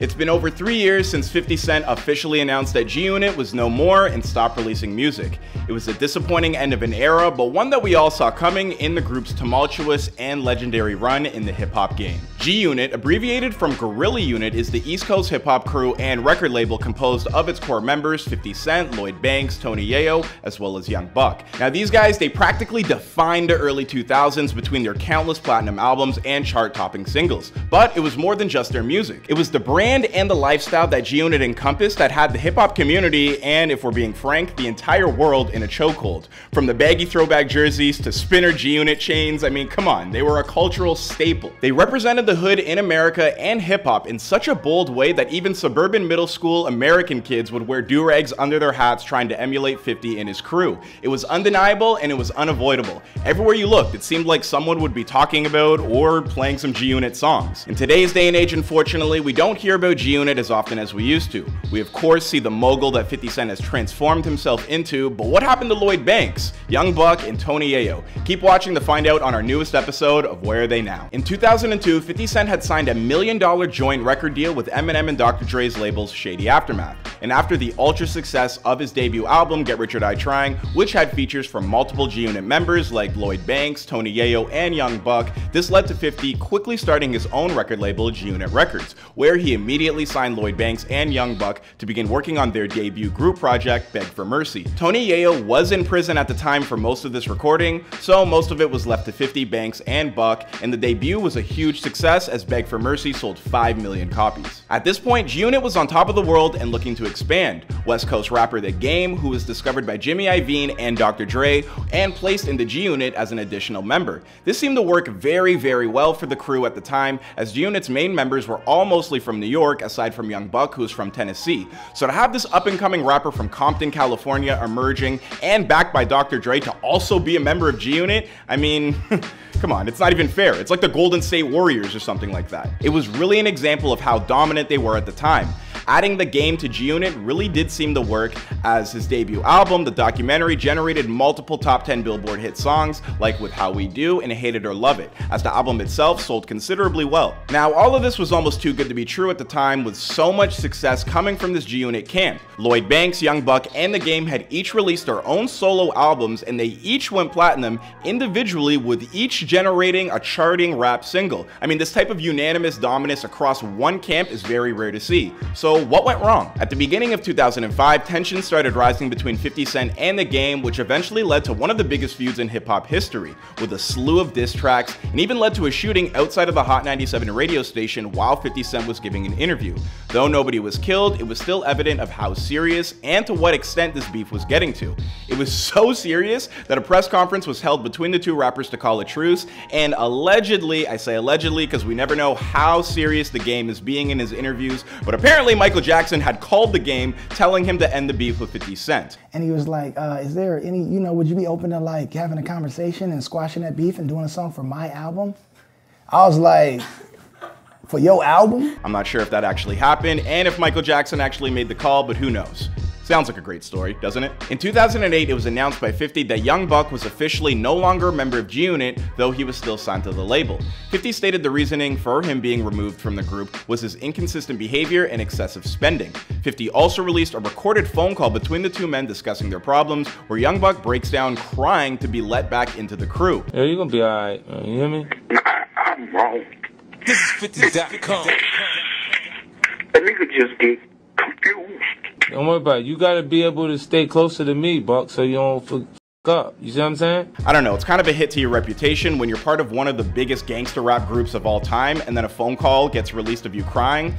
It's been over 3 years since 50 Cent officially announced that G-Unit was no more and stopped releasing music. It was a disappointing end of an era, but one that we all saw coming in the group's tumultuous and legendary run in the hip-hop game. G-Unit, abbreviated from Guerrilla Unit, is the East Coast hip-hop crew and record label composed of its core members 50 Cent, Lloyd Banks, Tony Yayo, as well as Young Buck. Now these guys, they practically defined the early 2000s between their countless platinum albums and chart-topping singles. But it was more than just their music. It was the brand and the lifestyle that G-Unit encompassed that had the hip-hop community, and if we're being frank, the entire world in a chokehold. From the baggy throwback jerseys to spinner G-Unit chains, I mean, come on, they were a cultural staple. They represented the hood in America and hip-hop in such a bold way that even suburban middle school American kids would wear do-rags under their hats trying to emulate 50 and his crew. It was undeniable and it was unavoidable. Everywhere you looked, it seemed like someone would be talking about or playing some G-Unit songs. In today's day and age, unfortunately, we don't hear about G-Unit as often as we used to. We of course see the mogul that 50 Cent has transformed himself into, but what happened to Lloyd Banks, Young Buck, and Tony Yayo? Keep watching to find out on our newest episode of Where Are They Now? In 2002, 50 Cent had signed a $1 million joint record deal with Eminem and Dr. Dre's labels Shady Aftermath. And after the ultra success of his debut album, Get Rich or Die Trying, which had features from multiple G-Unit members like Lloyd Banks, Tony Yayo, and Young Buck, this led to 50 quickly starting his own record label, G-Unit Records, where he immediately signed Lloyd Banks and Young Buck to begin working on their debut group project, Beg for Mercy. Tony Yayo was in prison at the time for most of this recording, so most of it was left to 50, Banks, and Buck, and the debut was a huge success as Beg for Mercy sold 5 million copies. At this point, G-Unit was on top of the world and looking to expand. West Coast rapper The Game, who was discovered by Jimmy Iovine and Dr. Dre, and placed in the G-Unit as an additional member. This seemed to work very, very well for the crew at the time, as G-Unit's main members were all mostly from New York, aside from Young Buck, who's from Tennessee. So to have this up-and-coming rapper from Compton, California emerging and backed by Dr. Dre to also be a member of G-Unit, I mean, come on, it's not even fair. It's like the Golden State Warriors or something like that. It was really an example of how dominant they were at the time. Adding The Game to G-Unit really did seem to work, as his debut album, The Documentary, generated multiple top 10 Billboard hit songs, like With How We Do and Hate It or Love It, as the album itself sold considerably well. Now, all of this was almost too good to be true at the time, with so much success coming from this G-Unit camp. Lloyd Banks, Young Buck, and The Game had each released their own solo albums, and they each went platinum individually, with each generating a charting rap single. I mean, this type of unanimous dominance across one camp is very rare to see. So what went wrong? At the beginning of 2005, tensions started rising between 50 Cent and The Game, which eventually led to one of the biggest feuds in hip-hop history, with a slew of diss tracks, and even led to a shooting outside of the Hot 97 radio station while 50 Cent was giving an interview. Though nobody was killed, it was still evident of how serious and to what extent this beef was getting to. It was so serious that a press conference was held between the two rappers to call a truce, and allegedly, I say allegedly because we never know how serious The Game is being in his interviews, but apparently Michael Jackson had called The Game, telling him to end the beef with 50 Cent. And he was like, is there any, would you be open to like having a conversation and squashing that beef and doing a song for my album? I was like, for your album? I'm not sure if that actually happened and if Michael Jackson actually made the call, but who knows? Sounds like a great story, doesn't it? In 2008, it was announced by 50 that Young Buck was officially no longer a member of G-Unit, though he was still signed to the label. 50 stated the reasoning for him being removed from the group was his inconsistent behavior and excessive spending. 50 also released a recorded phone call between the two men discussing their problems, where Young Buck breaks down crying to be let back into the crew. Yeah, you're gonna be alright, man. You hear me? Nah, I'm wrong. This is 50.com. A nigga just get confused. Don't worry about it. You gotta be able to stay closer to me, Buck, so you don't fuck up. You see what I'm saying? I don't know, it's kind of a hit to your reputation when you're part of one of the biggest gangster rap groups of all time, and then a phone call gets released of you crying.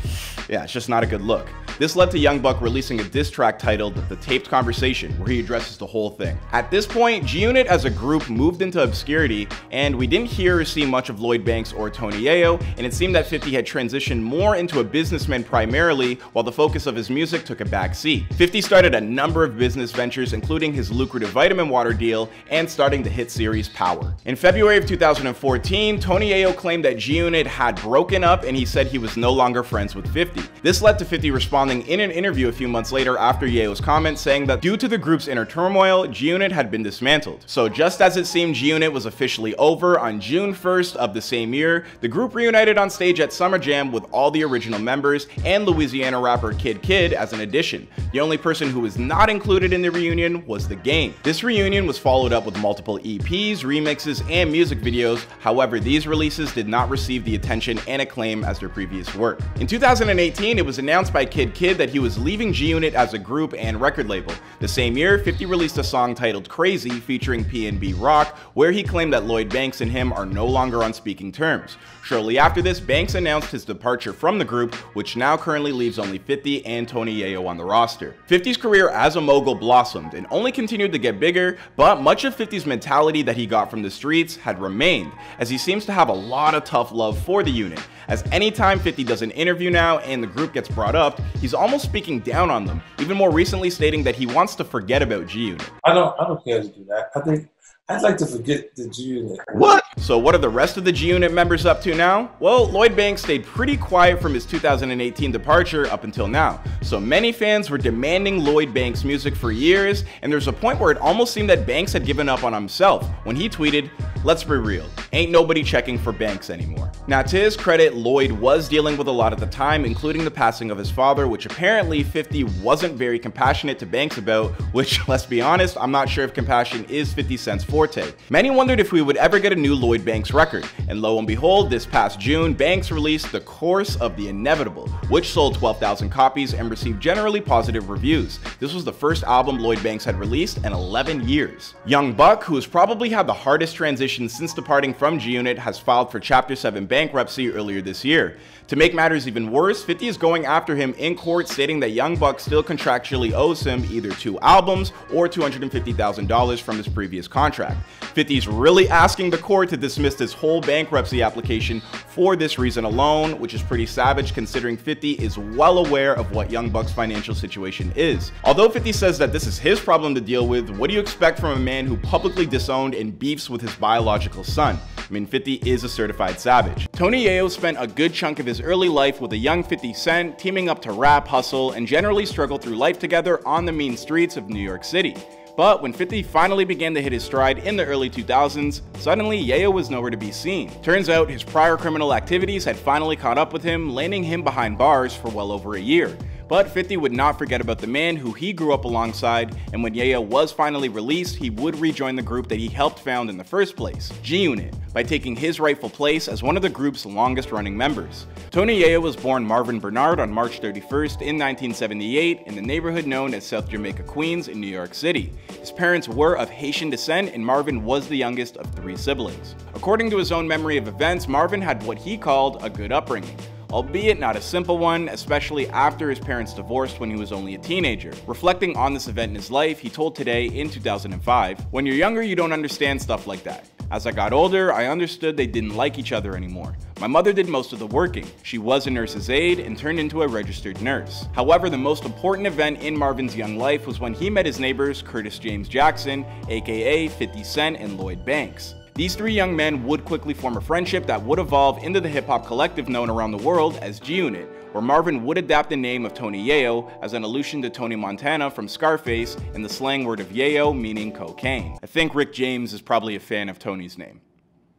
Yeah, it's just not a good look. This led to Young Buck releasing a diss track titled The Taped Conversation, where he addresses the whole thing. At this point, G-Unit as a group moved into obscurity, and we didn't hear or see much of Lloyd Banks or Tony Yayo, and it seemed that 50 had transitioned more into a businessman primarily, while the focus of his music took a back seat. 50 started a number of business ventures, including his lucrative vitamin water deal and starting the hit series Power. In February of 2014, Tony Yayo claimed that G-Unit had broken up, and he said he was no longer friends with 50. This led to 50 responding responding in an interview a few months later after Yayo's comment, saying that due to the group's inner turmoil, G-Unit had been dismantled. So just as it seemed G-Unit was officially over, on June 1st of the same year, the group reunited on stage at Summer Jam with all the original members and Louisiana rapper Kid Kid as an addition. The only person who was not included in the reunion was The Game. This reunion was followed up with multiple EPs, remixes, and music videos. However, these releases did not receive the attention and acclaim as their previous work. In 2018, it was announced by Kid Kid that he was leaving G-Unit as a group and record label. The same year, 50 released a song titled Crazy featuring PNB Rock, where he claimed that Lloyd Banks and him are no longer on speaking terms. Shortly after this, Banks announced his departure from the group, which now currently leaves only 50 and Tony Yayo on the roster. 50's career as a mogul blossomed and only continued to get bigger, but much of 50's mentality that he got from the streets had remained, as he seems to have a lot of tough love for the unit. As anytime 50 does an interview now and the group gets brought up, he's almost speaking down on them, even more recently stating that he wants to forget about G-Unit. I don't care to do that. I think I'd like to forget the G-Unit. What? So what are the rest of the G-Unit members up to now? Well, Lloyd Banks stayed pretty quiet from his 2018 departure up until now. So many fans were demanding Lloyd Banks music for years, and there's a point where it almost seemed that Banks had given up on himself when he tweeted, "Let's be real, ain't nobody checking for Banks anymore." Now, to his credit, Lloyd was dealing with a lot at the time, including the passing of his father, which apparently 50 wasn't very compassionate to Banks about, which, let's be honest, I'm not sure if compassion is 50 Cent's forte. Many wondered if we would ever get a new Lloyd Banks record, and lo and behold, this past June, Banks released The Course of the Inevitable, which sold 12,000 copies and received generally positive reviews. This was the first album Lloyd Banks had released in 11 years. Young Buck, who has probably had the hardest transition since departing from G-Unit, has filed for Chapter 7 bankruptcy earlier this year. To make matters even worse, 50 is going after him in court, stating that Young Buck still contractually owes him either 2 albums or $250,000 from his previous contract. 50's really asking the court to dismiss this whole bankruptcy application for this reason alone, which is pretty savage considering 50 is well aware of what Young Buck's financial situation is. Although 50 says that this is his problem to deal with, what do you expect from a man who publicly disowned and beefs with his biological son? I mean, 50 is a certified savage. Tony Yayo spent a good chunk of his early life with a young 50 Cent, teaming up to rap, hustle, and generally struggle through life together on the mean streets of New York City. But when 50 finally began to hit his stride in the early 2000s, suddenly Yayo was nowhere to be seen. Turns out his prior criminal activities had finally caught up with him, landing him behind bars for well over a year. But 50 would not forget about the man who he grew up alongside, and when Yayo was finally released, he would rejoin the group that he helped found in the first place, G-Unit, by taking his rightful place as one of the group's longest running members. Tony Yayo was born Marvin Bernard on March 31st in 1978 in the neighborhood known as South Jamaica, Queens in New York City. His parents were of Haitian descent, and Marvin was the youngest of 3 siblings. According to his own memory of events, Marvin had what he called a good upbringing, albeit not a simple one, especially after his parents divorced when he was only a teenager. Reflecting on this event in his life, he told Today in 2005, "When you're younger, you don't understand stuff like that. As I got older, I understood they didn't like each other anymore. My mother did most of the working. She was a nurse's aide and turned into a registered nurse." However, the most important event in Marvin's young life was when he met his neighbors Curtis James Jackson, aka 50 Cent, and Lloyd Banks. These 3 young men would quickly form a friendship that would evolve into the hip-hop collective known around the world as G-Unit, where Marvin would adapt the name of Tony Yayo as an allusion to Tony Montana from Scarface and the slang word of Yayo meaning cocaine. I think Rick James is probably a fan of Tony's name.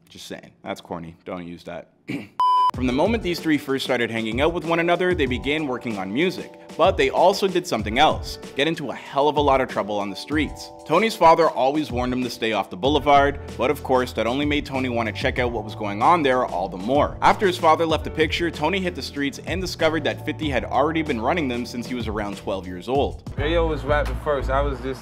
Just saying. That's corny. Don't use that. From the moment these 3 first started hanging out with one another, they began working on music. But they also did something else, get into a hell of a lot of trouble on the streets. Tony's father always warned him to stay off the boulevard, but of course that only made Tony want to check out what was going on there all the more. After his father left the picture, Tony hit the streets and discovered that 50 had already been running them since he was around 12 years old. Yayo was rapping first, I was just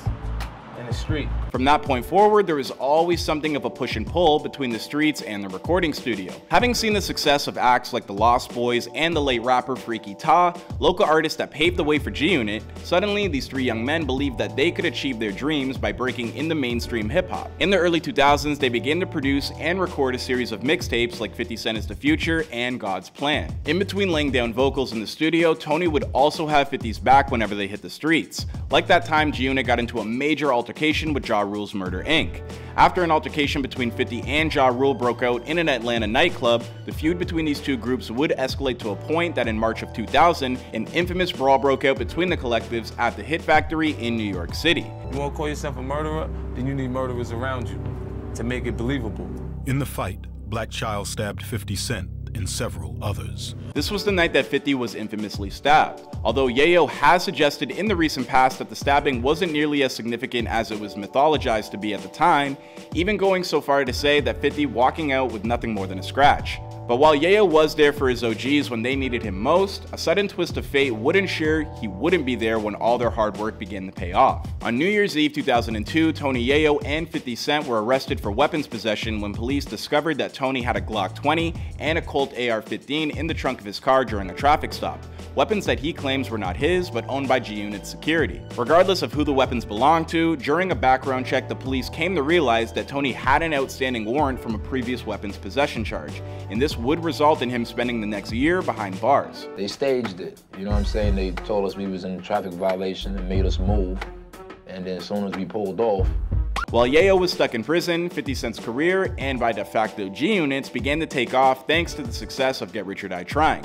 in the street. From that point forward, there was always something of a push and pull between the streets and the recording studio. Having seen the success of acts like the Lost Boys and the late rapper Freaky Ta, local artists that paved the way for G-Unit, suddenly these 3 young men believed that they could achieve their dreams by breaking into mainstream hip-hop. In the early 2000s, they began to produce and record a series of mixtapes like 50 Cent is the Future and God's Plan. In between laying down vocals in the studio, Tony would also have 50's back whenever they hit the streets. Like that time, G-Unit got into a major altercation with Ja Rule's Murder Inc. After an altercation between 50 and Ja Rule broke out in an Atlanta nightclub, the feud between these two groups would escalate to a point that in March of 2000, an infamous brawl broke out between the collectives at the Hit Factory in New York City. You want to call yourself a murderer? Then you need murderers around you to make it believable. In the fight, Black Child stabbed 50 Cent and several others. This was the night that 50 was infamously stabbed. Although Yayo has suggested in the recent past that the stabbing wasn't nearly as significant as it was mythologized to be at the time, even going so far to say that 50 walking out with nothing more than a scratch. But while Yayo was there for his OGs when they needed him most, a sudden twist of fate would ensure he wouldn't be there when all their hard work began to pay off. On New Year's Eve 2002, Tony Yayo and 50 Cent were arrested for weapons possession when police discovered that Tony had a Glock 20 and a Colt AR-15 in the trunk of his car during a traffic stop. Weapons that he claims were not his, but owned by G-Unit security. Regardless of who the weapons belonged to, during a background check, the police came to realize that Tony had an outstanding warrant from a previous weapons possession charge, and this would result in him spending the next year behind bars. They staged it, you know what I'm saying? They told us we was in a traffic violation and made us move, and then as soon as we pulled off. While Yayo was stuck in prison, 50 Cent's career, and by de facto G-Units, began to take off thanks to the success of Get Rich or Die Trying.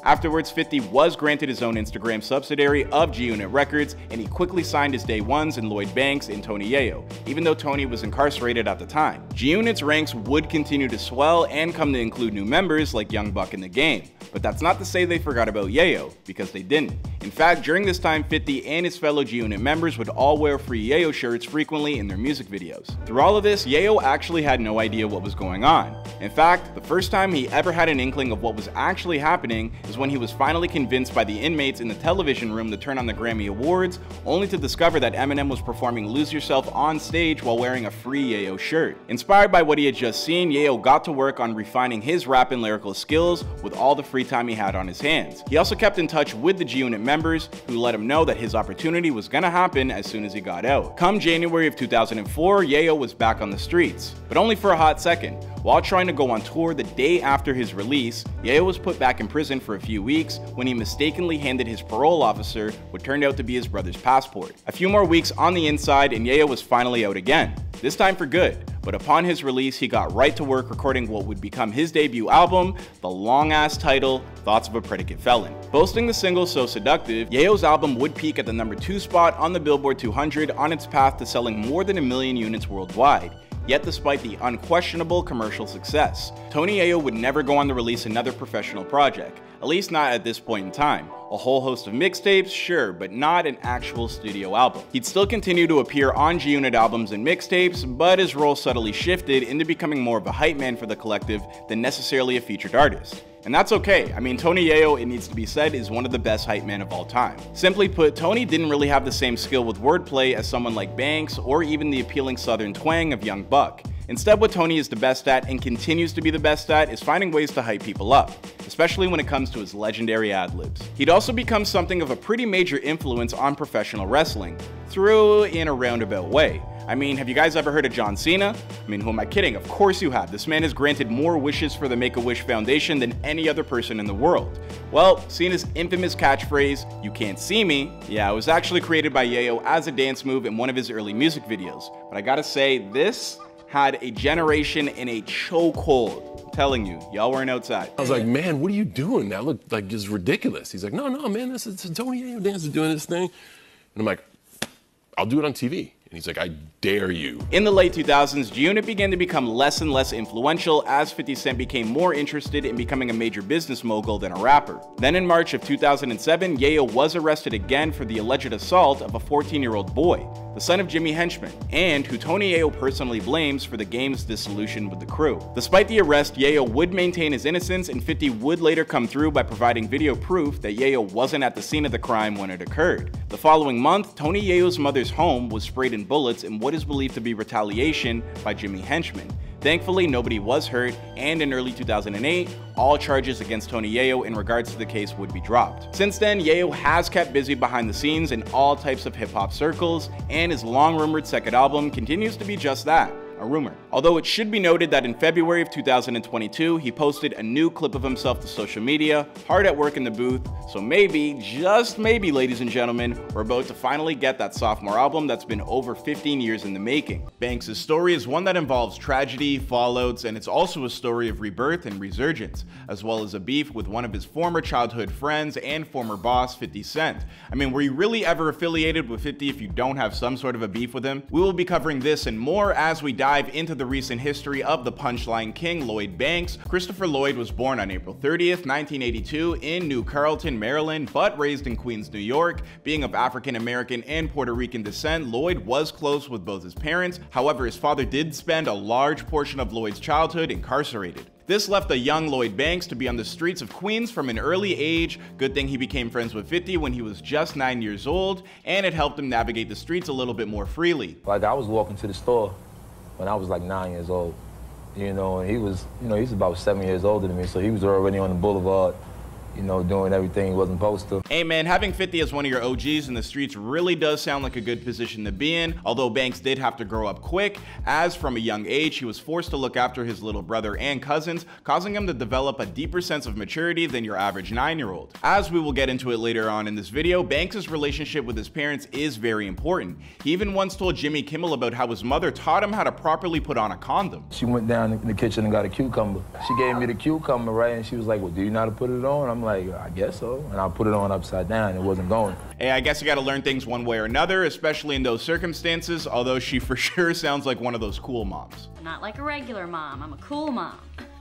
Afterwards, 50 was granted his own Instagram subsidiary of G-Unit Records, and he quickly signed his day ones in Lloyd Banks and Tony Yayo, even though Tony was incarcerated at the time. G-Unit's ranks would continue to swell and come to include new members like Young Buck in the game. But that's not to say they forgot about Yayo, because they didn't. In fact, during this time, 50 and his fellow G-Unit members would all wear free Yayo shirts frequently in their music videos. Through all of this, Yayo actually had no idea what was going on. In fact, the first time he ever had an inkling of what was actually happening is when he was finally convinced by the inmates in the television room to turn on the Grammy Awards, only to discover that Eminem was performing Lose Yourself on stage while wearing a free Yayo shirt. Inspired by what he had just seen, Yayo got to work on refining his rap and lyrical skills with all the free time he had on his hands. He also kept in touch with the G-Unit members, who let him know that his opportunity was gonna happen as soon as he got out. Come January of 2004, Yayo was back on the streets, but only for a hot second. While trying to go on tour the day after his release, Yayo was put back in prison for a few weeks when he mistakenly handed his parole officer what turned out to be his brother's passport. A few more weeks on the inside and Yayo was finally out again, this time for good. But upon his release, he got right to work recording what would become his debut album, the long-ass title, Thoughts of a Predicate Felon. Boasting the single So Seductive, Yayo's album would peak at the #2 spot on the Billboard 200 on its path to selling more than 1 million units worldwide. Yet despite the unquestionable commercial success, Tony Yayo would never go on to release another professional project, at least not at this point in time. A whole host of mixtapes, sure, but not an actual studio album. He'd still continue to appear on G-Unit albums and mixtapes, but his role subtly shifted into becoming more of a hype man for the collective than necessarily a featured artist. And that's okay. I mean, Tony Yayo, it needs to be said, is one of the best hype men of all time. Simply put, Tony didn't really have the same skill with wordplay as someone like Banks or even the appealing southern twang of Young Buck. Instead, what Tony is the best at and continues to be the best at is finding ways to hype people up, especially when it comes to his legendary ad-libs. He'd also become something of a pretty major influence on professional wrestling, through in a roundabout way. I mean, have you guys ever heard of John Cena? I mean, who am I kidding? Of course you have. This man has granted more wishes for the Make-A-Wish Foundation than any other person in the world. Well, Cena's infamous catchphrase, "You can't see me," yeah, it was actually created by Yayo as a dance move in one of his early music videos. But I gotta say, this had a generation in a chokehold. I'm telling you, y'all weren't outside. I was like, man, what are you doing? That looked like just ridiculous. He's like, no, man, this is Tony Yayo dancer doing this thing. And I'm like, I'll do it on TV. And he's like, I dare you. In the late 2000s, G-Unit began to become less and less influential as 50 Cent became more interested in becoming a major business mogul than a rapper. Then in March of 2007, Yayo was arrested again for the alleged assault of a 14-year-old boy, the son of Jimmy Henchman, and who Tony Yayo personally blames for the game's dissolution with the crew. Despite the arrest, Yayo would maintain his innocence, and 50 would later come through by providing video proof that Yayo wasn't at the scene of the crime when it occurred. The following month, Tony Yayo's mother's home was sprayed in bullets in what is believed to be retaliation by Jimmy Henchman. Thankfully, nobody was hurt, and in early 2008, all charges against Tony Yayo in regards to the case would be dropped. Since then, Yayo has kept busy behind the scenes in all types of hip-hop circles, and his long-rumored second album continues to be just that, a rumor. Although it should be noted that in February of 2022, he posted a new clip of himself to social media, hard at work in the booth, so maybe, just maybe, ladies and gentlemen, we're about to finally get that sophomore album that's been over 15 years in the making. Banks' story is one that involves tragedy, fallouts, and it's also a story of rebirth and resurgence, as well as a beef with one of his former childhood friends and former boss, 50 Cent. I mean, were you really ever affiliated with 50 if you don't have some sort of a beef with him? We will be covering this and more as we dive into the recent history of the punchline king, Lloyd Banks. Christopher Lloyd was born on April 30th, 1982 in New Carrollton, Maryland, but raised in Queens, New York. Being of African American and Puerto Rican descent, Lloyd was close with both his parents. However, his father did spend a large portion of Lloyd's childhood incarcerated. This left the young Lloyd Banks to be on the streets of Queens from an early age. Good thing he became friends with 50 when he was just 9 years old, and it helped him navigate the streets a little bit more freely. Like, I was walking to the store when I was like 9 years old, and he was, he's about 7 years older than me, so he was already on the boulevard, doing everything he wasn't supposed to. Hey man, having 50 as one of your OGs in the streets really does sound like a good position to be in, although Banks did have to grow up quick, as from a young age he was forced to look after his little brother and cousins, causing him to develop a deeper sense of maturity than your average 9-year-old. As we will get into it later on in this video, Banks' relationship with his parents is very important. He even once told Jimmy Kimmel about how his mother taught him how to properly put on a condom. She went down in the kitchen and got a cucumber. She gave me the cucumber, right, and she was like, well, do you know how to put it on? I'm like, I guess so. And I put it on upside down. It wasn't going. Hey, I guess you gotta learn things one way or another, especially in those circumstances, although she for sure sounds like one of those cool moms. Not like a regular mom. I'm a cool mom.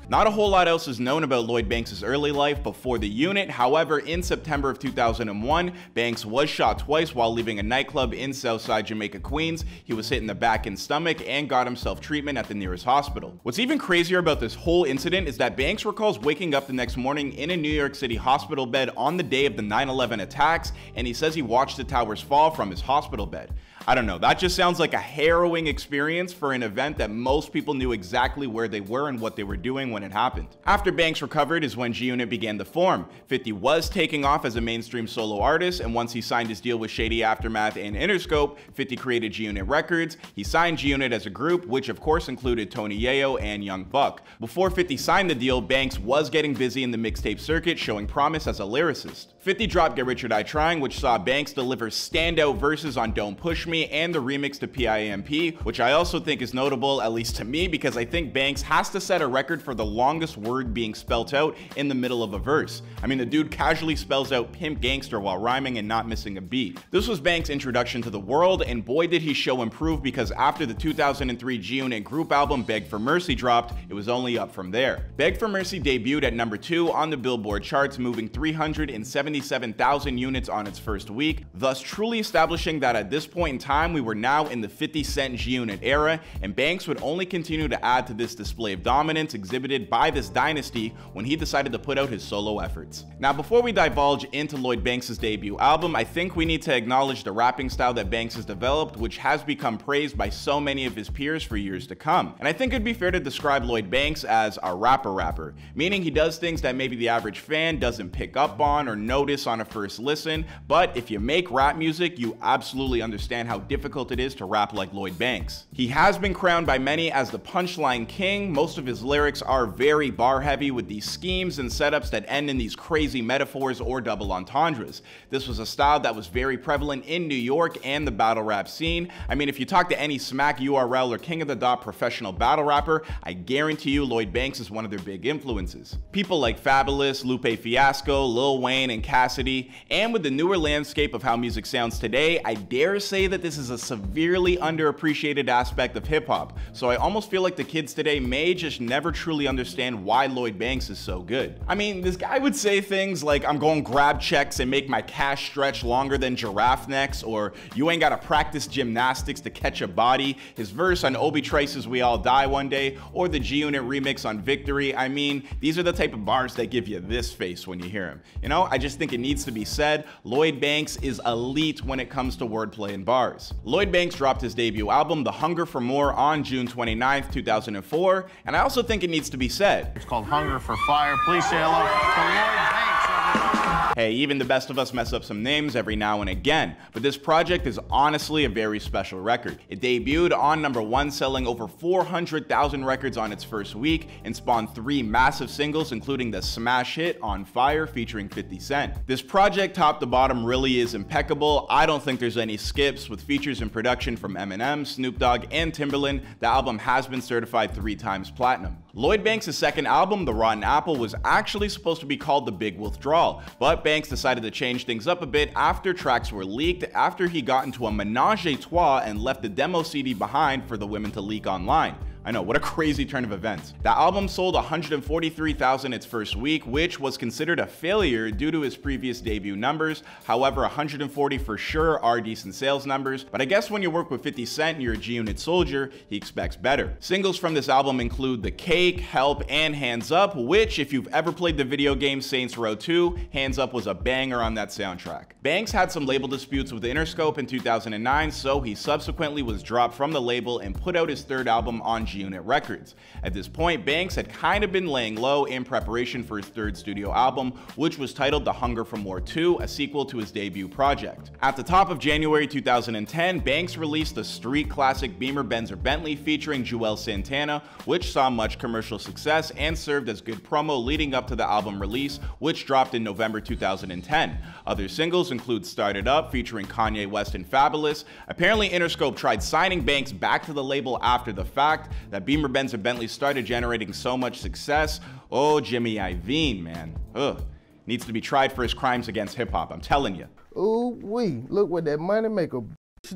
Not a whole lot else is known about Lloyd Banks' early life before the unit. However, in September of 2001, Banks was shot twice while leaving a nightclub in Southside Jamaica, Queens. He was hit in the back and stomach and got himself treatment at the nearest hospital. What's even crazier about this whole incident is that Banks recalls waking up the next morning in a New York City hospital bed on the day of the 9/11 attacks, and he says he watched the towers fall from his hospital bed. I don't know, that just sounds like a harrowing experience for an event that most people knew exactly where they were and what they were doing when it happened. After Banks recovered is when G-Unit began to form. 50 was taking off as a mainstream solo artist, and once he signed his deal with Shady Aftermath and Interscope, 50 created G-Unit Records. He signed G-Unit as a group, which of course included Tony Yayo and Young Buck. Before 50 signed the deal, Banks was getting busy in the mixtape circuit, showing promise as a lyricist. 50 dropped Get Rich or Die Trying, which saw Banks deliver standout verses on Don't Push Me and the remix to PIMP, which I also think is notable, at least to me, because I think Banks has to set a record for the longest word being spelt out in the middle of a verse. I mean, the dude casually spells out pimp gangster while rhyming and not missing a beat. This was Banks' introduction to the world, and boy did he show improve, because after the 2003 G-Unit group album Beg for Mercy dropped, it was only up from there. Beg for Mercy debuted at number 2 on the Billboard charts, moving 377,000 units on its first week, thus truly establishing that at this point in time we were now in the 50 Cent G-Unit era, and Banks would only continue to add to this display of dominance exhibited by this dynasty when he decided to put out his solo efforts. Now, before we divulge into Lloyd Banks' debut album, I think we need to acknowledge the rapping style that Banks has developed, which has become praised by so many of his peers for years to come. And I think it'd be fair to describe Lloyd Banks as a rapper, meaning he does things that maybe the average fan doesn't pick up on or notice on a first listen, but if you make rap music, you absolutely understand how difficult it is to rap like Lloyd Banks. He has been crowned by many as the punchline king. Most of his lyrics are very bar heavy with these schemes and setups that end in these crazy metaphors or double entendres. This was a style that was very prevalent in New York and the battle rap scene. I mean, if you talk to any Smack URL or King of the Dot professional battle rapper, I guarantee you Lloyd Banks is one of their big influences. People like Fabulous, Lupe Fiasco, Lil Wayne, and Cassidy, and with the newer landscape of how music sounds today, I dare say that this is a severely underappreciated aspect of hip-hop, so I almost feel like the kids today may just never truly understand why Lloyd Banks is so good. I mean, this guy would say things like, I'm going grab checks and make my cash stretch longer than giraffe necks, or you ain't gotta practice gymnastics to catch a body, his verse on Obi Trice's We All Die One Day, or the G-Unit remix on Victory. I mean, these are the type of bars that give you this face when you hear him. You know, I just think it needs to be said, Lloyd Banks is elite when it comes to wordplay and bars. Lloyd Banks dropped his debut album, The Hunger for More, on June 29th, 2004, and I also think it needs to be said. It's called Hunger for Fire. Please say hello to Lloyd Banks, everyone. Hey, even the best of us mess up some names every now and again, but this project is honestly a very special record. It debuted on #1, selling over 400,000 records on its first week, and spawned 3 massive singles, including the smash hit On Fire featuring 50 Cent. This project top to bottom really is impeccable. I don't think there's any skips. With features and production from Eminem, Snoop Dogg, and Timbaland, the album has been certified 3 times platinum. Lloyd Banks' second album, The Rotten Apple, was actually supposed to be called The Big Withdrawal, but Banks decided to change things up a bit after tracks were leaked after he got into a menage a trois and left the demo CD behind for the women to leak online. I know, what a crazy turn of events. The album sold 143,000 its first week, which was considered a failure due to his previous debut numbers. However, 140 for sure are decent sales numbers, but I guess when you work with 50 Cent and you're a G-Unit soldier, he expects better. Singles from this album include The Cake, Help, and Hands Up, which, if you've ever played the video game Saints Row 2, Hands Up was a banger on that soundtrack. Banks had some label disputes with Interscope in 2009, so he subsequently was dropped from the label and put out his third album on G-Unit Records. At this point, Banks had kind of been laying low in preparation for his third studio album, which was titled The Hunger for More 2, a sequel to his debut project. At the top of January 2010, Banks released the street classic Beamer, Benz, or Bentley featuring Joel Santana, which saw much commercial success and served as good promo leading up to the album release, which dropped in November 2010. Other singles include Started Up featuring Kanye West and Fabulous. Apparently, Interscope tried signing Banks back to the label after the fact that Beamer, Benz, or Bentley started generating so much success. Oh, Jimmy Iovine, man. Ugh. Needs to be tried for his crimes against hip-hop, I'm telling you. Ooh wee, look what that money maker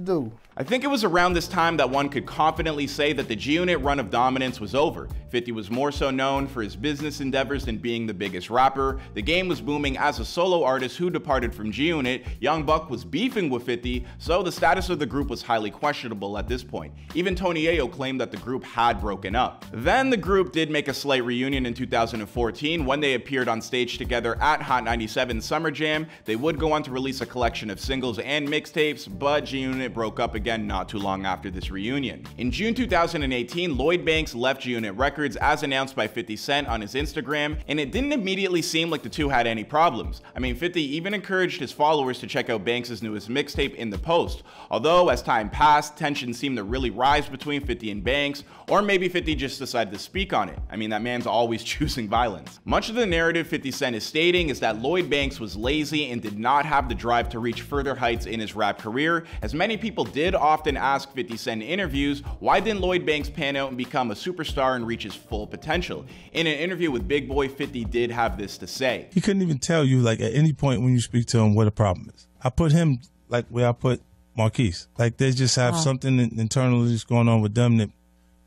do. I think it was around this time that one could confidently say that the G-Unit run of dominance was over. 50 was more so known for his business endeavors than being the biggest rapper. The game was booming as a solo artist who departed from G-Unit. Young Buck was beefing with 50, so the status of the group was highly questionable at this point. Even Tony Yayo claimed that the group had broken up. Then the group did make a slight reunion in 2014 when they appeared on stage together at Hot 97 Summer Jam. They would go on to release a collection of singles and mixtapes, but G-Unit broke up again not too long after this reunion. In June 2018, Lloyd Banks left G-Unit Records as announced by 50 Cent on his Instagram, and it didn't immediately seem like the two had any problems. I mean, 50 even encouraged his followers to check out Banks' newest mixtape in the post. Although, as time passed, tensions seemed to really rise between 50 and Banks, or maybe 50 just decided to speak on it. I mean, that man's always choosing violence. Much of the narrative 50 Cent is stating is that Lloyd Banks was lazy and did not have the drive to reach further heights in his rap career, as many people did often ask 50 Cent in interviews, why didn't Lloyd Banks pan out and become a superstar and reach his full potential? In an interview with Big Boy, 50 did have this to say. He couldn't even tell you, like, at any point when you speak to him what the problem is. I put him, like, where I put Marquise. Like, they just have something internally that's going on with them that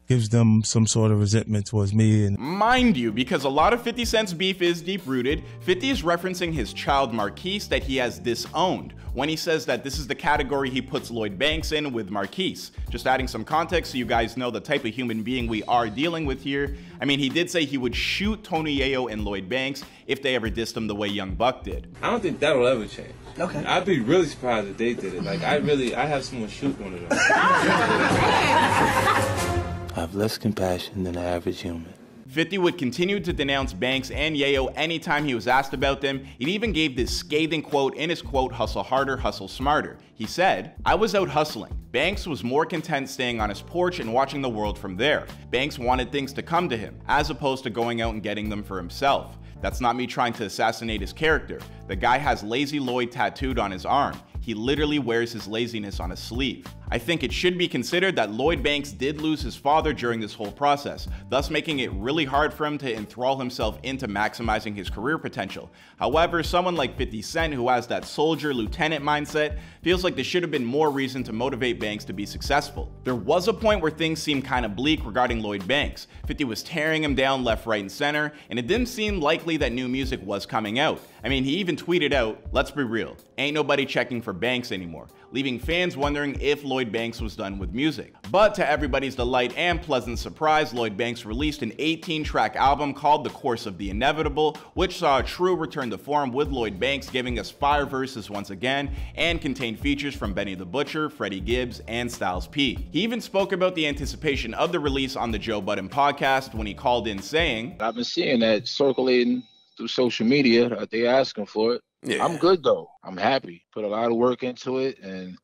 gives them some sort of resentment towards me. And mind you, because a lot of 50 Cent's beef is deep-rooted, 50 is referencing his child Marquise that he has disowned when he says that this is the category he puts Lloyd Banks in with Marquise. Just adding some context so you guys know the type of human being we are dealing with here. I mean, he did say he would shoot Tony Yayo and Lloyd Banks if they ever dissed him the way Young Buck did. I don't think that'll ever change. Okay. I'd be really surprised if they did it. Like, I have someone shoot one of them. I have less compassion than the average human. 50 would continue to denounce Banks and Yayo anytime he was asked about them. He even gave this scathing quote in his quote, "Hustle harder, hustle smarter." He said, "I was out hustling. Banks was more content staying on his porch and watching the world from there. Banks wanted things to come to him, as opposed to going out and getting them for himself. That's not me trying to assassinate his character. The guy has Lazy Lloyd tattooed on his arm. He literally wears his laziness on his sleeve." I think it should be considered that Lloyd Banks did lose his father during this whole process, thus making it really hard for him to enthrall himself into maximizing his career potential. However, someone like 50 Cent, who has that soldier lieutenant mindset, feels like there should have been more reason to motivate Banks to be successful. There was a point where things seemed kind of bleak regarding Lloyd Banks. 50 was tearing him down left, right, and center, and it didn't seem likely that new music was coming out. I mean, he even tweeted out, "Let's be real, ain't nobody checking for Banks anymore," leaving fans wondering if Lloyd Banks was done with music. But to everybody's delight and pleasant surprise, Lloyd Banks released an 18-track album called The Course of the Inevitable, which saw a true return to form with Lloyd Banks giving us 5 verses once again, and contained features from Benny the Butcher, Freddie Gibbs, and Styles P. He even spoke about the anticipation of the release on the Joe Budden podcast when he called in saying, "I've been seeing that circulating through social media, they asking for it. Yeah. I'm good though. I'm happy. Put a lot of work into it, and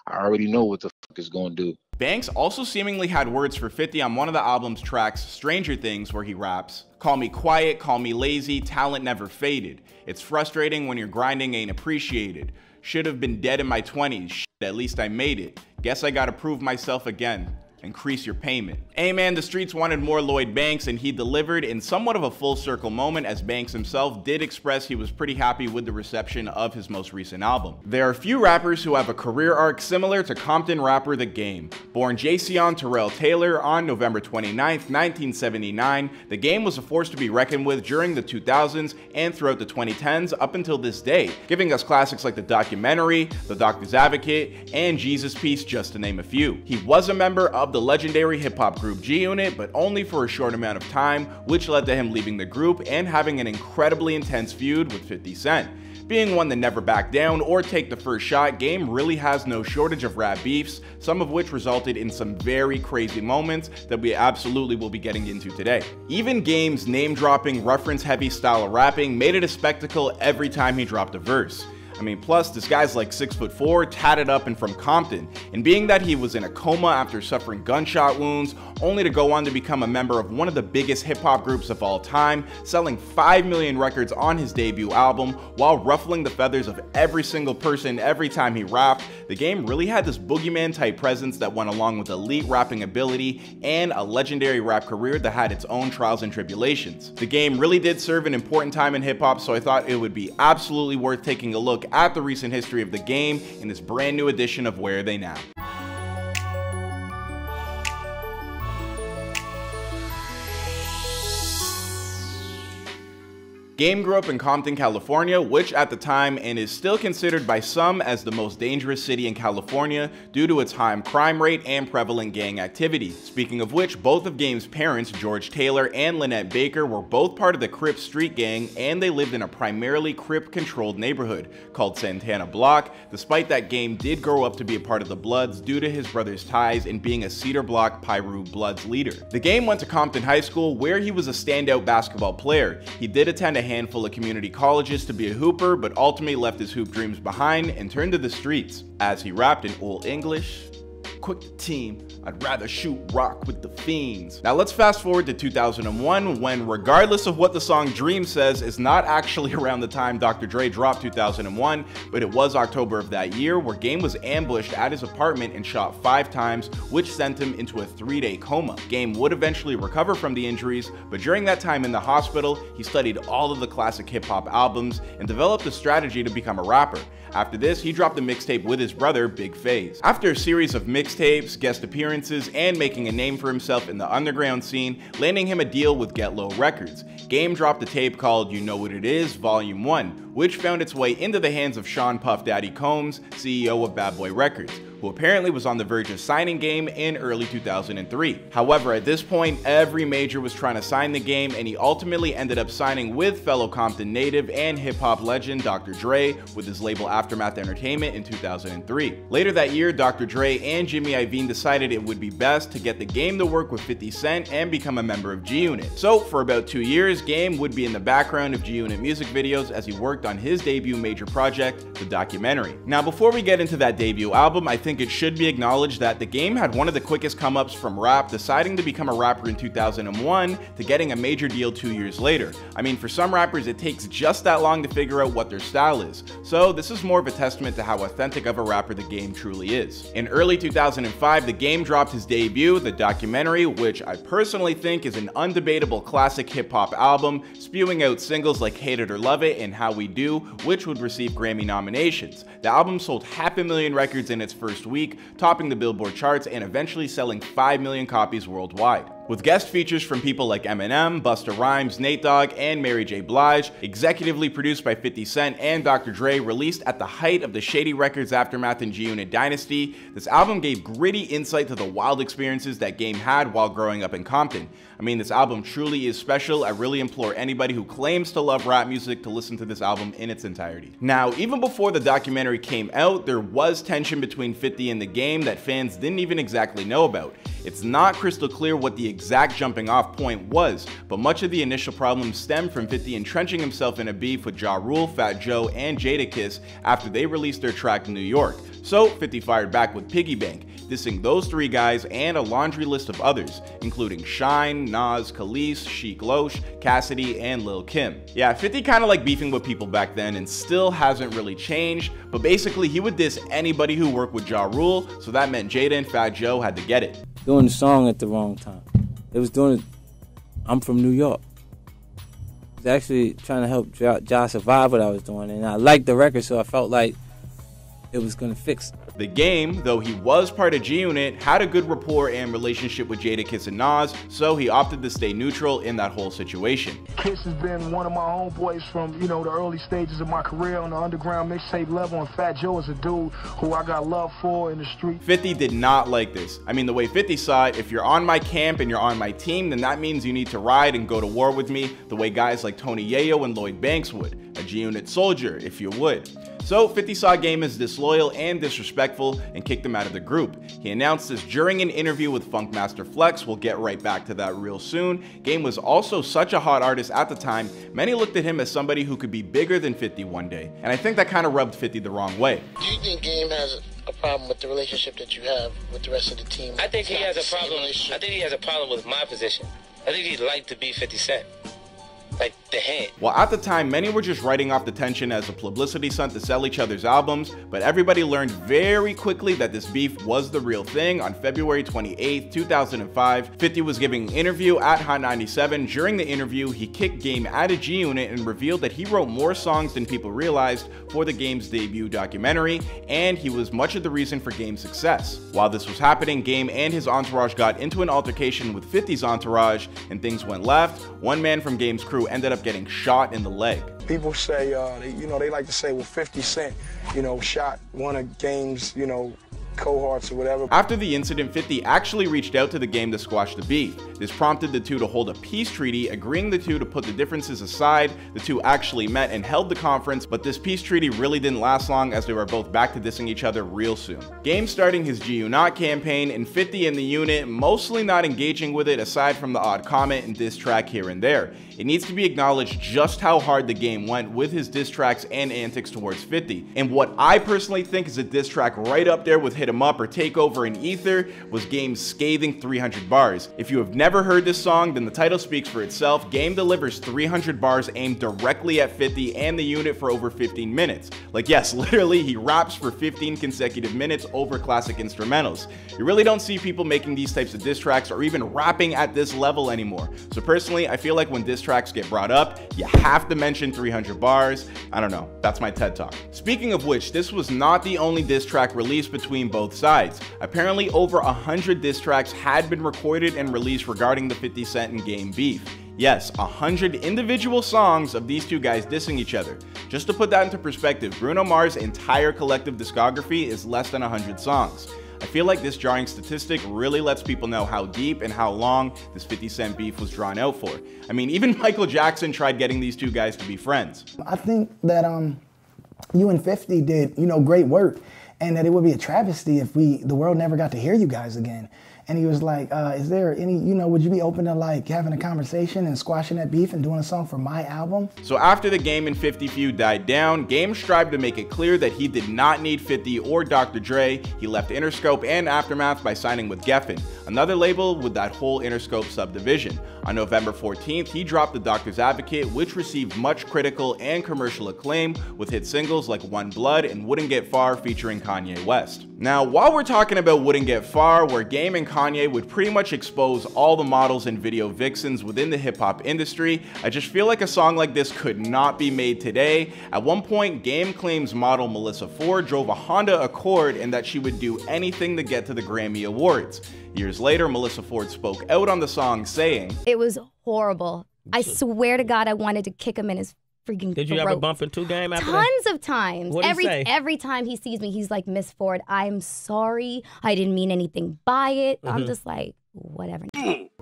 I already know what the fuck it's gonna do. Banks also seemingly had words for 50 on one of the album's tracks, Stranger Things, where he raps, "Call me quiet, call me lazy, talent never faded. It's frustrating when your grinding ain't appreciated. Should have been dead in my 20s, shit, at least I made it. Guess I gotta prove myself again. Increase your payment." Hey man, the streets wanted more Lloyd Banks, and he delivered in somewhat of a full circle moment, as Banks himself did express he was pretty happy with the reception of his most recent album. There are few rappers who have a career arc similar to Compton rapper The Game. Born Jayceon Terrell Taylor on November 29th, 1979, The Game was a force to be reckoned with during the 2000s and throughout the 2010s up until this day, giving us classics like The Documentary, The Doctor's Advocate, and Jesus Piece, just to name a few. He was a member of the legendary hip-hop group G-Unit, but only for a short amount of time, which led to him leaving the group and having an incredibly intense feud with 50 Cent. Being one that never backed down or take the first shot, Game really has no shortage of rap beefs, some of which resulted in some very crazy moments that we absolutely will be getting into today. Even Game's name-dropping, reference-heavy style of rapping made it a spectacle every time he dropped a verse. I mean, plus this guy's like 6'4", tatted up and from Compton, and being that he was in a coma after suffering gunshot wounds, only to go on to become a member of one of the biggest hip-hop groups of all time, selling 5 million records on his debut album, while ruffling the feathers of every single person every time he rapped, The Game really had this boogeyman-type presence that went along with elite rapping ability and a legendary rap career that had its own trials and tribulations. The Game really did serve an important time in hip-hop, so I thought it would be absolutely worth taking a look at the recent history of The Game in this brand new edition of Where Are They Now? Game grew up in Compton, California, which at the time and is still considered by some as the most dangerous city in California due to its high crime rate and prevalent gang activity. Speaking of which, both of Game's parents, George Taylor and Lynette Baker, were both part of the Crip street gang, and they lived in a primarily Crip-controlled neighborhood called Santana Block, despite that Game did grow up to be a part of the Bloods due to his brother's ties in being a Cedar Block Piru Bloods leader. The Game went to Compton High School, where he was a standout basketball player. He did attend a handful of community colleges to be a hooper, but ultimately left his hoop dreams behind and turned to the streets. As he rapped in Old English, "Quick the team, I'd rather shoot rock with the fiends." Now let's fast forward to 2001, when regardless of what the song Dream says, is not actually around the time Dr. Dre dropped 2001, but it was October of that year, where Game was ambushed at his apartment and shot 5 times, which sent him into a 3-day coma. Game would eventually recover from the injuries, but during that time in the hospital, he studied all of the classic hip-hop albums and developed a strategy to become a rapper. After this, he dropped a mixtape with his brother, Big Faze. After a series of mixtapes, guest appearances, and making a name for himself in the underground scene, landing him a deal with Get Low Records, Game dropped a tape called You Know What It Is, Volume 1, which found its way into the hands of Sean Puff Daddy Combs, CEO of Bad Boy Records, who apparently was on the verge of signing Game in early 2003. However, at this point, every major was trying to sign the Game, and he ultimately ended up signing with fellow Compton native and hip-hop legend Dr. Dre with his label Aftermath Entertainment in 2003. Later that year, Dr. Dre and Jimmy Iovine decided it would be best to get the Game to work with 50 Cent and become a member of G-Unit. So for about 2 years, Game would be in the background of G-Unit music videos as he worked on his debut major project, The Documentary. Now before we get into that debut album, I think it should be acknowledged that The Game had one of the quickest come-ups from rap, deciding to become a rapper in 2001 to getting a major deal 2 years later. I mean, for some rappers it takes just that long to figure out what their style is, so this is more of a testament to how authentic of a rapper The Game truly is. In early 2005, The Game dropped his debut, The Documentary, which I personally think is an undebatable classic hip-hop album, spewing out singles like Hate It or Love It and How We Do, which would receive Grammy nominations. The album sold 500,000 records in its first week, topping the Billboard charts and eventually selling 5 million copies worldwide. With guest features from people like Eminem, Busta Rhymes, Nate Dogg, and Mary J. Blige, executively produced by 50 Cent and Dr. Dre, released at the height of the Shady Records Aftermath and G-Unit dynasty, this album gave gritty insight to the wild experiences that Game had while growing up in Compton. I mean, this album truly is special. I really implore anybody who claims to love rap music to listen to this album in its entirety. Now, even before The Documentary came out, there was tension between 50 and The Game that fans didn't even exactly know about. It's not crystal clear what the exact jumping off point was, but much of the initial problem stemmed from 50 entrenching himself in a beef with Ja Rule, Fat Joe, and Jadakiss after they released their track New York. So 50 fired back with Piggy Bank, dissing those three guys and a laundry list of others, including Shine, Nas, Khalees, Sheek Louch, Cassidy, and Lil Kim. Yeah, 50 kinda like beefing with people back then and still hasn't really changed, but basically he would diss anybody who worked with Ja Rule, so that meant Jada and Fat Joe had to get it. Doing the song at the wrong time. It was doing it, I'm from New York. I was actually trying to help Ja survive what I was doing, and I liked the record, so I felt like it was gonna fix it. The Game, though he was part of G-Unit, had a good rapport and relationship with Jadakiss and Nas, so he opted to stay neutral in that whole situation. Kiss has been one of my homeboys from, the early stages of my career on the underground mixtape level, and Fat Joe is a dude who I got love for in the street. 50 did not like this. I mean, the way 50 saw it, if you're on my camp and you're on my team, then that means you need to ride and go to war with me the way guys like Tony Yayo and Lloyd Banks would, a G-Unit soldier, if you would. So 50 saw Game as disloyal and disrespectful and kicked him out of the group. He announced this during an interview with Funkmaster Flex. We'll get right back to that real soon. Game was also such a hot artist at the time, many looked at him as somebody who could be bigger than 50 one day. And I think that kind of rubbed 50 the wrong way. Do you think Game has a problem with the relationship that you have with the rest of the team? I think he has a problem. I think he has a problem with my position. I think he'd like to be 50 Cent. Like the head. Well, at the time, many were just writing off the tension as a publicity stunt to sell each other's albums, but everybody learned very quickly that this beef was the real thing. On February 28th, 2005, 50 was giving an interview at Hot 97. During the interview, he kicked Game out of G-Unit and revealed that he wrote more songs than people realized for the Game's debut documentary, and he was much of the reason for Game's success. While this was happening, Game and his entourage got into an altercation with 50's entourage, and things went left. One man from Game's crew ended up getting shot in the leg. People say, they like to say, well, 50 Cent, shot one of Game's, cohorts or whatever. After the incident, 50 actually reached out to the Game to squash the beef. This prompted the two to hold a peace treaty, agreeing the two to put the differences aside. The two actually met and held the conference, but this peace treaty really didn't last long as they were both back to dissing each other real soon. Game starting his GU-Not campaign, and 50 in the unit mostly not engaging with it aside from the odd comment and diss track here and there. It needs to be acknowledged just how hard the Game went with his diss tracks and antics towards 50. And what I personally think is a diss track right up there with Hit 'Em Up or Take Over and Ether was Game's scathing 300 bars. If you have never heard this song, then the title speaks for itself. Game delivers 300 bars aimed directly at 50 and the unit for over 15 minutes. Like, yes, literally, he raps for 15 consecutive minutes over classic instrumentals. You really don't see people making these types of diss tracks or even rapping at this level anymore. So personally, I feel like when diss tracks get brought up, you have to mention 300 bars. I don't know, that's my TED Talk. Speaking of which, this was not the only diss track released between both sides. Apparently over 100 diss tracks had been recorded and released regarding the 50 Cent and Game beef. Yes, 100 individual songs of these two guys dissing each other. Just to put that into perspective, Bruno Mars' entire collective discography is less than 100 songs. I feel like this jarring statistic really lets people know how deep and how long this 50 Cent beef was drawn out for. I mean, even Michael Jackson tried getting these two guys to be friends. I think that you and 50 did, great work, and that it would be a travesty if the world never got to hear you guys again. And he was like, is there any, would you be open to like having a conversation and squashing that beef and doing a song for my album? So after the Game and 50 feud died down, Game strived to make it clear that he did not need 50 or Dr. Dre. He left Interscope and Aftermath by signing with Geffen, another label with that whole Interscope subdivision. On November 14th, he dropped The Doctor's Advocate, which received much critical and commercial acclaim with hit singles like One Blood and Wouldn't Get Far featuring Kanye West. Now, while we're talking about Wouldn't Get Far, where Game and Kanye would pretty much expose all the models and video vixens within the hip-hop industry, I just feel like a song like this could not be made today. At one point, Game claims model Melissa Ford drove a Honda Accord and that she would do anything to get to the Grammy Awards. Years later, Melissa Ford spoke out on the song saying, "It was horrible. I swear to God, I wanted to kick him in his freaking Did you throat. ever bump into Game after that? Tons of times. What'd he say? Every time he sees me, he's like, Miss Ford, I'm sorry. I didn't mean anything by it. I'm just like, whatever.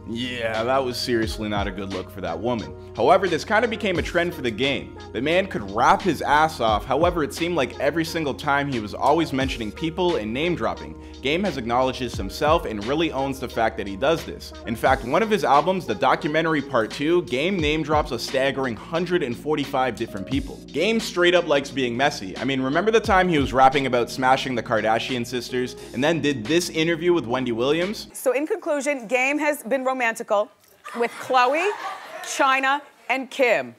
Yeah, that was seriously not a good look for that woman. However, this kind of became a trend for the game. The man could rap his ass off, however it seemed like every single time he was always mentioning people and name dropping. Game has acknowledged this himself and really owns the fact that he does this. In fact, one of his albums, The Documentary Part 2, Game name drops a staggering 145 different people. Game straight up likes being messy. I mean, remember the time he was rapping about smashing the Kardashian sisters and then did this interview with Wendy Williams? So in conclusion, Game has been romantical with Chloe, China, and Kim.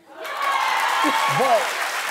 But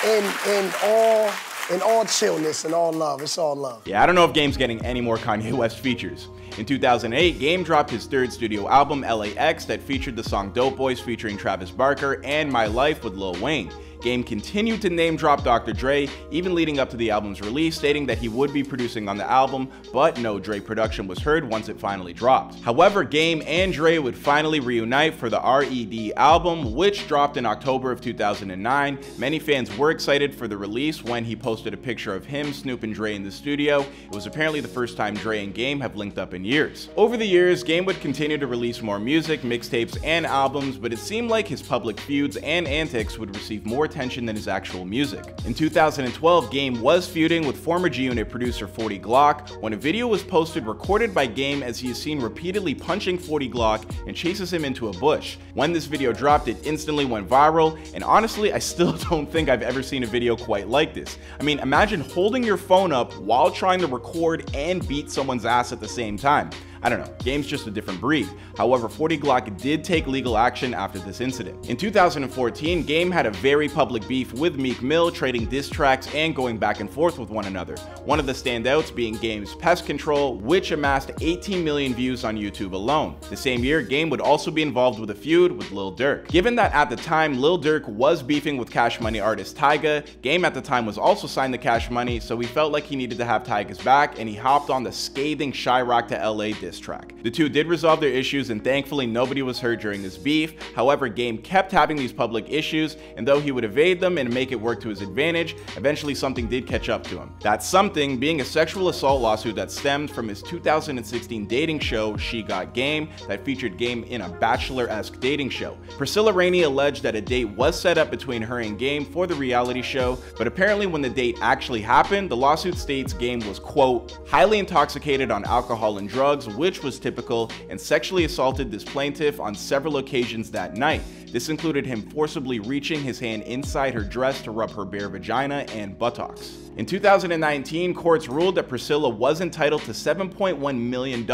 in all chillness and all love, it's all love. Yeah, I don't know if Game's getting any more Kanye West features. In 2008, Game dropped his third studio album, LAX, that featured the song Dope Boys featuring Travis Barker and My Life with Lil Wayne. Game continued to name drop Dr. Dre, even leading up to the album's release, stating that he would be producing on the album, but no Dre production was heard once it finally dropped. However, Game and Dre would finally reunite for the R.E.D. album, which dropped in October of 2009. Many fans were excited for the release when he posted a picture of him, Snoop, and Dre in the studio. It was apparently the first time Dre and Game have linked up in years. Over the years, Game would continue to release more music, mixtapes, and albums, but it seemed like his public feuds and antics would receive more attention than his actual music. In 2012, Game was feuding with former G-Unit producer 40 Glock when a video was posted recorded by Game as he is seen repeatedly punching 40 Glock and chases him into a bush. When this video dropped, it instantly went viral, and honestly, I still don't think I've ever seen a video quite like this. I mean, imagine holding your phone up while trying to record and beat someone's ass at the same time. I don't know, Game's just a different breed. However, 40 Glock did take legal action after this incident. In 2014, Game had a very public beef with Meek Mill, trading diss tracks and going back and forth with one another. One of the standouts being Game's Pest Control, which amassed 18 million views on YouTube alone. The same year, Game would also be involved with a feud with Lil Durk. Given that at the time, Lil Durk was beefing with Cash Money artist Tyga, Game at the time was also signed to Cash Money, so he felt like he needed to have Tyga's back, and he hopped on the scathing Chirac to LA diss track. The two did resolve their issues, and thankfully nobody was hurt during this beef. However, Game kept having these public issues, and though he would evade them and make it work to his advantage, eventually something did catch up to him. That something being a sexual assault lawsuit that stemmed from his 2016 dating show, She Got Game, that featured Game in a Bachelor-esque dating show. Priscilla Rainey alleged that a date was set up between her and Game for the reality show, but apparently when the date actually happened, the lawsuit states Game was, quote, highly intoxicated on alcohol and drugs, which was typical, and sexually assaulted this plaintiff on several occasions that night. This included him forcibly reaching his hand inside her dress to rub her bare vagina and buttocks. In 2019, courts ruled that Priscilla was entitled to $7.1 million.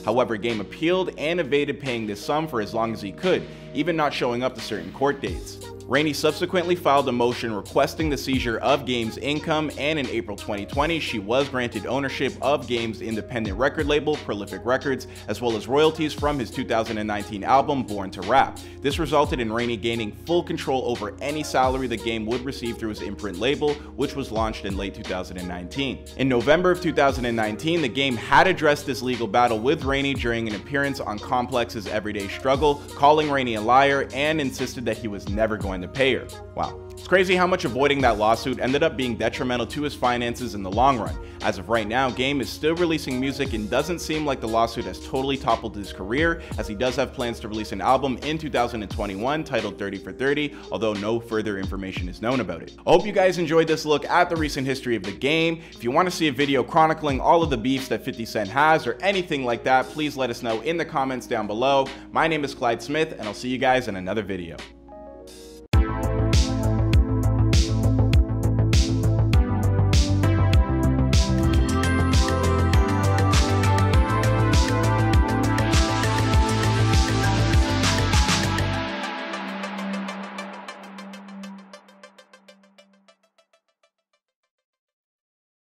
However, Game appealed and evaded paying this sum for as long as he could, even not showing up to certain court dates. Rainey subsequently filed a motion requesting the seizure of Game's income, and in April 2020, she was granted ownership of Game's independent record label, Prolific Records, as well as royalties from his 2019 album, Born to Rap. This resulted in Rainey gaining full control over any salary the Game would receive through his imprint label, which was launched in late 2019. In November of 2019, the Game had addressed this legal battle with Rainey during an appearance on Complex's Everyday Struggle, calling Rainey a liar and insisted that he was never going to pay her. Wow. It's crazy how much avoiding that lawsuit ended up being detrimental to his finances in the long run. As of right now, Game is still releasing music and doesn't seem like the lawsuit has totally toppled his career, as he does have plans to release an album in 2021 titled 30 for 30, although no further information is known about it. I hope you guys enjoyed this look at the recent history of the Game. If you want to see a video chronicling all of the beefs that 50 Cent has or anything like that, please let us know in the comments down below. My name is Clyde Smith, and I'll see you guys in another video.